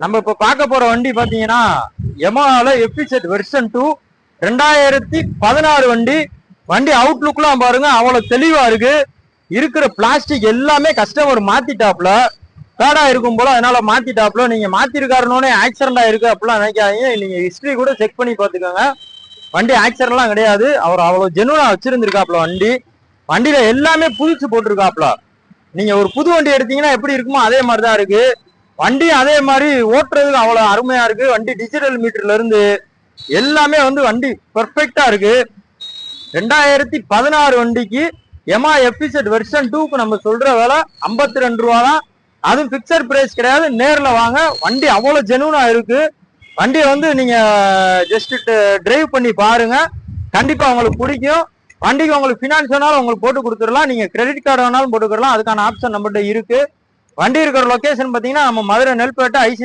நம்ம இப்ப பார்க்க போற வண்டி பாத்தீங்கன்னா யமஹால எஃபிசெட் வெர்ஷன் 2 2016 வண்டி. வண்டி அவுட்லுக்லாம் பாருங்க அவ்வளவு தெளிவா இருக்கு. இருக்கிற பிளாஸ்டிக் எல்லாமே கஸ்டமர் மாத்திட்டாப்ல, பேடா இருக்கும் போல, அதனால மாத்திட்டாப்ல. நீங்க மாத்திருக்காருனோனே ஆக்சிடென்ட் ஆயிருக்கு அப்படிலாம் நினைக்காதீங்க. நீங்க ஹிஸ்டரி கூட செக் பண்ணி பாத்துக்கோங்க. வண்டி ஆக்சிடென்ட்லாம் கிடையாது. அவர் அவ்வளவு ஜெனுவனா வச்சிருந்திருக்காப்ல. வண்டியில எல்லாமே புதுசு போட்டிருக்காப்ல. நீங்க ஒரு புது வண்டி எடுத்தீங்கன்னா எப்படி இருக்குமோ அதே மாதிரிதான் இருக்கு. வண்டி அதே மாதிரி ஓட்டுறதுக்கு அவ்வளவு அருமையா இருக்கு. வண்டி டிஜிட்டல் மீட்டர்ல இருந்து எல்லாமே வண்டி பெர்ஃபெக்டா இருக்கு. 2016 வண்டிக்கு யமா எஃபிசெட் வெர்ஷன் 2க்கு நம்ம சொல்ற விலை 52 ரூபா தான். அதுவும் பிக்சர் பிரைஸ் கிடையாது. நேர்ல வாங்க, வண்டி அவ்வளவு ஜெனுவனா இருக்கு. வண்டியை நீங்க ஜஸ்ட் டிரைவ் பண்ணி பாருங்க, கண்டிப்பா உங்களுக்கு பிடிக்கும். வண்டிக்கு உங்களுக்கு பினான்ஸ் வேணாலும் உங்களுக்கு போட்டு கொடுத்துடலாம். நீங்க கிரெடிட் கார்டு வேணாலும் போட்டுக்கலாம். அதுக்கான ஆப்ஷன் நம்மகிட்ட இருக்கு. வண்டி இருக்கிற லொகேஷன் பாத்தீங்கன்னா நம்ம மதுரை நெல்பேட்டை ஐசி